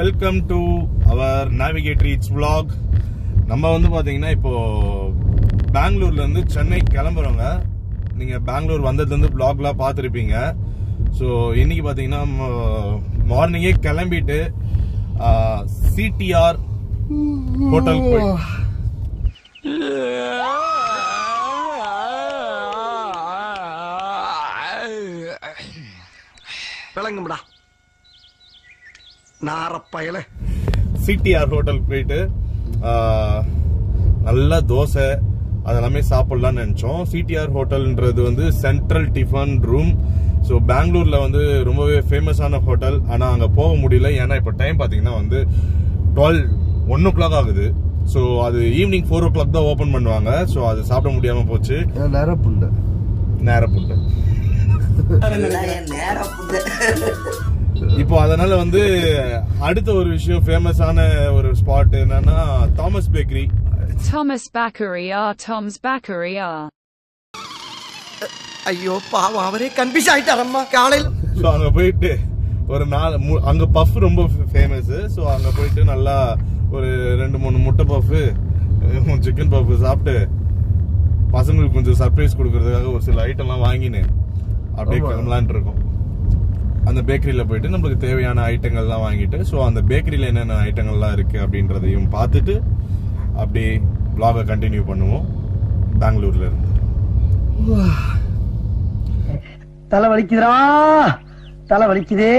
Welcome to our Navigator Eats vlog. நம்ம வந்து பாத்தீங்கன்னா இப்போ பெங்களூர்ல இருந்து சென்னை கிளம்புறோங்க. நீங்க பெங்களூர் வந்ததுலேருந்து vlogலாம் பார்த்துருப்பீங்க. ஸோ இன்னைக்கு பாத்தீங்கன்னா மார்னிங்கே கிளம்பிட்டு சிடிஆர் ஹோட்டல் போய் விளங்கும்டா நாரப்பயல சிடிஆர் ஹோட்டல் போயிட்டு நல்ல தோசை அதெல்லாமே சாப்பிடலாம்னு நினைச்சோம். சிடிஆர் ஹோட்டல்ன்றது வந்து சென்ட்ரல் டிஃபன் ரூம். ஸோ பெங்களூர்ல வந்து ரொம்பவே ஃபேமஸான ஹோட்டல். ஆனால் அங்கே போக முடியல, ஏன்னா இப்போ டைம் பார்த்தீங்கன்னா வந்து 1 o'clock ஆகுது. ஸோ அது ஈவினிங் 4 o'clock தான் ஓப்பன் பண்ணுவாங்க. ஸோ அது சாப்பிட முடியாம போச்சு. நேரப்புண்டு இப்போ அதனால வந்து அடுத்த ஒரு விஷயம் ஃபேமஸான ஒரு ஸ்பாட் என்னன்னா தாமஸ் பேக்கரி. Tom's Bakery. ஐயோ பாவம், அவரே கன்ஃபியூஸ் ஆயிட்டாரம்மா காலையில். ஸோ அங்கே போயிட்டு ஒரு அங்கே பஃப் ரொம்ப ஃபேமஸ். ஸோ அங்கே போயிட்டு நல்லா ஒரு 2-3 முட்டை பஃப், சிக்கன் பஃப் சாப்பிட்டு பசங்களுக்கு கொஞ்சம் சர்ப்ரைஸ் கொடுக்கறதுக்காக ஒரு சில ஐட்டம்லாம் வாங்கினு அப்படியே கிளம்பலான் இருக்கோம். அந்த பேக்கரியில் போயிட்டு நம்மளுக்கு தேவையான ஐட்டங்கள்லாம் வாங்கிட்டு, ஸோ அந்த பேக்கரியில் என்னென்ன ஐட்டங்கள்லாம் இருக்கு அப்படின்றதையும் பார்த்துட்டு அப்படியே vlog கண்டினியூ பண்ணுவோம் பெங்களூர்ல இருந்து. தலை வலிக்குதுடா, தலை வலிக்குதே.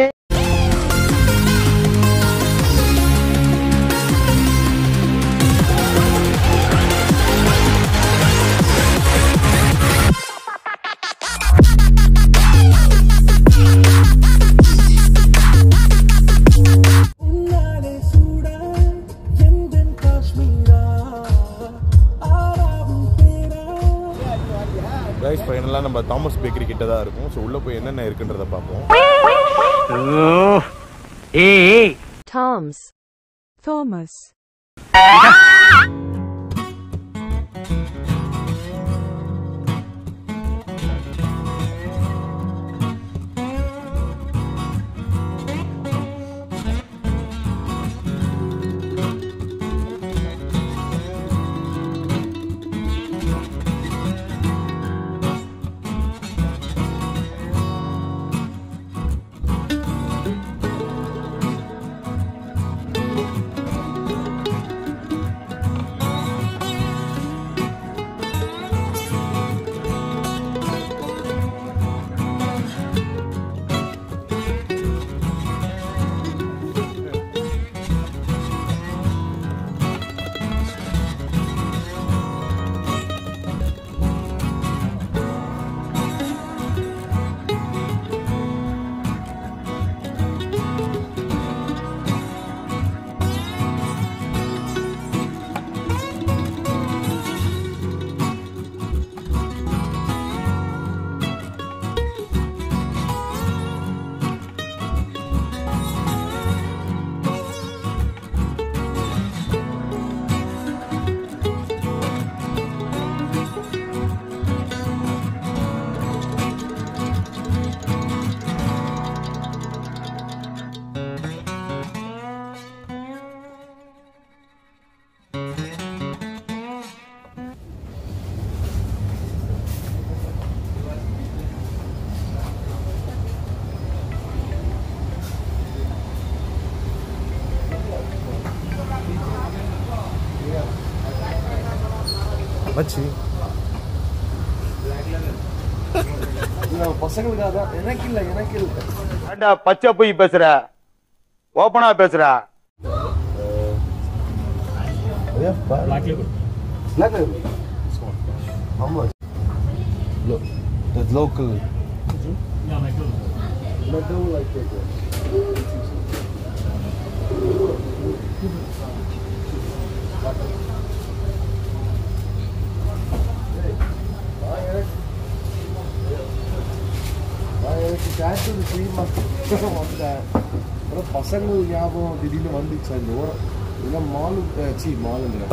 ஃபைனலாக நம்ம தாமஸ் பேக்கரி கிட்ட தான் இருக்கும். ஸோ உள்ள போய் என்னென்ன இருக்குன்றத பார்ப்போம். Thomas. பசங்களுக்காக எனக்கு இல்ல ஏண்டா பச்சை போய் பேசுற, ஓபனா பேசுற. local. பசங்கள் ஞாபகம் திடீர்னு வந்துச்சு.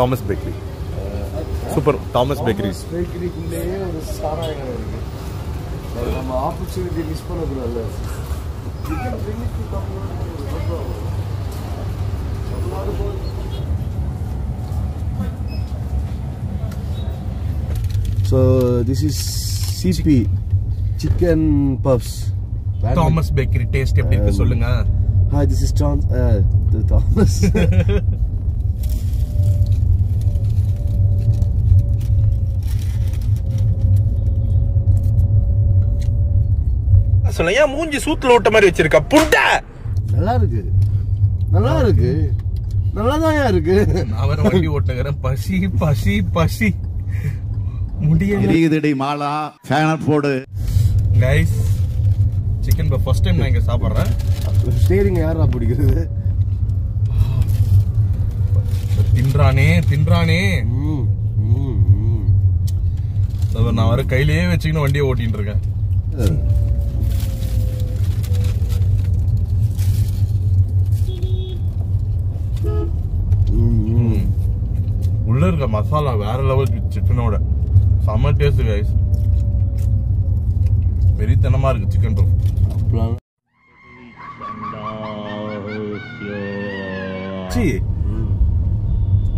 Thomas bakery, super. தாமஸ் பேக்கரிக்குள்ளேயே ஒரு சாராய கடை இருக்கு. நம்ம ஆப்பர்ச்சுனிட்டி மிஸ் பண்ணக்கூடாது. So this is CP chicken puffs. Thomas bakery taste எப்படி இருக்கு சொல்லுங்க. Hi, this is the Thomas. சொல்ல ஏன் மூஞ்சி சூத்துல ஓட்ட மாதிரி வச்சிருக்கா புண்டை. நல்லா இருக்கு, நல்லா இருக்கு, நல்லா தான் இருக்கு. நான் வேற வண்டி ஓட்டுகிறேன். பசி பசி பசி முடியல. மாலா ஃபேன் போடு. Guys chicken puff first time நான் இங்க சாப்பிடுறேன். ஸ்டீரிங் யாரா பிடிக்கிறது? தின்றானே தின்றானே. நான் வர கையிலேயே வச்சுக்கின்னு வண்டியை ஓட்டிட்டு இருக்கேன். உள்ள இருக்க மசாலா வேற லெவல் சிக்கனோட செம்ம டேஸ்ட் கைஸ். வெறித்தனமா இருக்கு சிக்கன் பஃப்.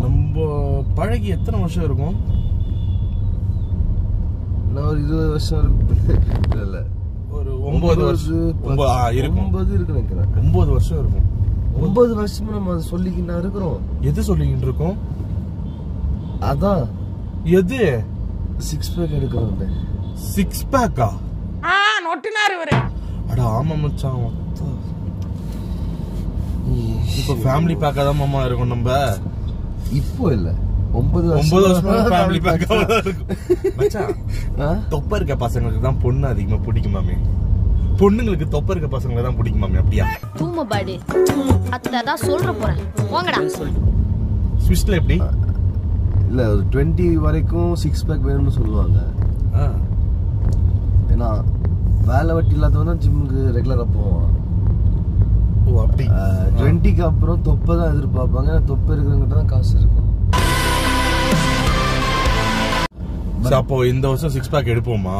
நம்ம பழகி எத்தனை வருஷம் இருக்கும்? ஒரு 20 வருஷம் இருக்கு. இல்ல ஒரு 9 வருஷம் இருக்கும். 9 வருஷம் இருக்கும். 9 வருஷமா நம்ம சொல்லிக்கிட்டு இருக்கிறோம். எது சொல்லிக்கிட்டு இருக்கோம்? அதான் எது 6 பேக் எடுக்கிறோம். 6 பேக்கா? நோட்டினாரு இவரு. அட ஆமா மச்சான். இப்போ ஃபேமிலி பேக்கா தான் மாமா இருக்கும் நம்ம. இப்போ இல்ல 9 வருஷமா ஃபேமிலி பேக்கா இருக்கும் மச்சான். தொப்ப இருக்க பசங்களுக்கு தான் பொண்ணு அதிகமா பிடிக்குமாமே. பொண்ணுங்களுக்கு தொப்ப இருக்க பசங்களுக்கு தான் பிடிக்குமாமே. அப்படியா? தூம பாடி அதான் சொல்ற போறேன் போங்கடா. ஸ்விஸ்ல எப்படி? இல்ல ஒரு 20 வரைக்கும் 6 பேக் வேணும்னு சொல்லுவாங்க. ஏன்னா வேலை வட்டி இல்லாதவன் தான் ஜிம்முக்கு ரெகுலரா போவான். ஓ அப்படி. 20க்கு அப்புறம் தொப்பை தான் எதிர்பார்ப்பாங்க. தொப்பை இருக்கிறவங்கிட்ட தான் காசு இருக்கும். அப்போ இந்த வருஷம் 6 பேக் எடுப்போமா?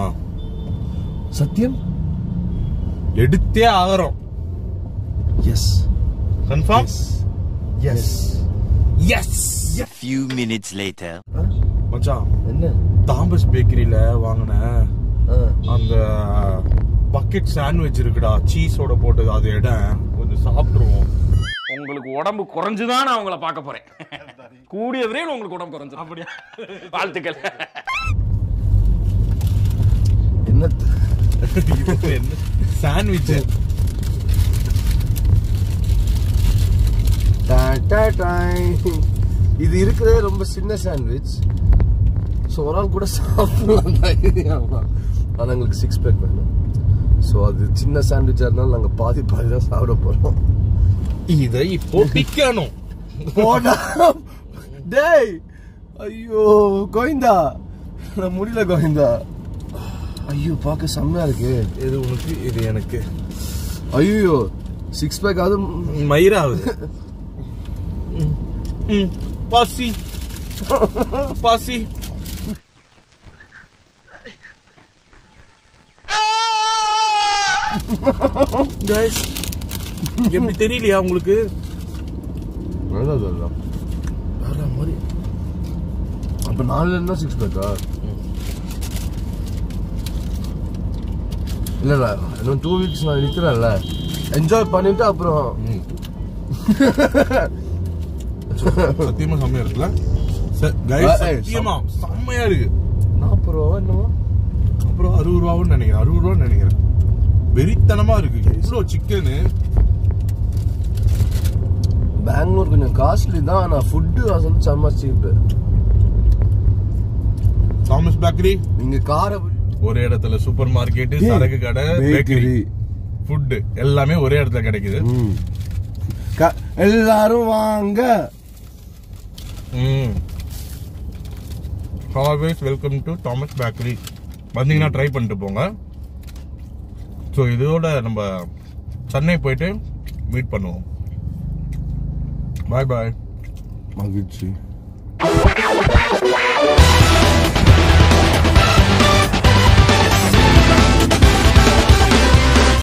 சத்தியம் எடுத்தே ஆகிறோம். Yes confirm. Yes yes. A few minutes later. மச்சான் என்ன தாமஸ் பேக்கரியில வாங்கின அந்த பக்கெட் சாண்ட்விச் இருக்குடா, சீஸோட போட்டது. அது இடம் கொஞ்சம் சாப்பிட்டுருவோம். உங்களுக்கு உடம்பு குறைஞ்சுதான் நான் உங்களை பார்க்க போறேன். கூடிய விரைவில் உங்களுக்கு உடம்பு குறைஞ்சு. அப்படியா? வாழ்த்துக்கள். என்ன சாண்ட்விச் இது இருக்கிறதே ரொம்ப சின்ன சாண்ட்விச். ஸோ ஒரு ஆள் கூட சாப்பிடலாம். ஆனால் எங்களுக்கு 6 பேக் வேணும். ஸோ அது சின்ன சாண்ட்விச்சாக இருந்தாலும் நாங்கள் பாதி தான் சாப்பிட போகிறோம். இதை இப்போ பிக்கணும். டேய் ஐயோ கோவிந்தா, நான் முடியல கோவிந்தா. ஐயோ பார்க்க செம்மையா இருக்கு. இது உனக்கு, இது எனக்கு. ஐயோ 6 பேக் அது மயிராகுது. பாசி பாசி. Guys, எப்படி தெரியலையா உங்களுக்கு? நல்லா சொல்லலாம் வேற மாதிரி. அப்ப 4 இருந்தா 6 பேக்கா? இல்ல இன்னும் 2 வீக்ஸ் நான் நிக்கிறேன்ல, என்ஜாய் பண்ணிட்டு அப்புறம். சத்தியமா செம்மையா இருக்குல்ல? சத்தியமா செம்மையா இருக்கு. 40 ரூபா என்னமோ, அப்புறம் 60 ரூபான்னு நினைக்கிறேன். 60 ரூபான்னு நினைக்கிறேன். வெறித்தனமா இருக்கு. இவ்வளோ சிக்கனு. பெங்களூர் கொஞ்சம் காஸ்ட்லி தான், ஆனா ஃபுட்டு வந்து செம்ம சீப்பு. தாமஸ் பேக்கரி இங்க காரை ஒரே இடத்துல சூப்பர் மார்க்கெட், சரக்கு கடை, பேக்கரி, ஃபுட் எல்லாமே ஒரே இடத்துல கிடைக்குது. எல்லாரும் வாங்க. Always welcome to Thomas bakery. வந்தீங்கன்னா ட்ரை பண்ணிட்டு போங்க. ஸோ இதோட நம்ம சென்னை போயிட்டு மீட் பண்ணுவோம். பாய் பாய். மகிழ்ச்சி.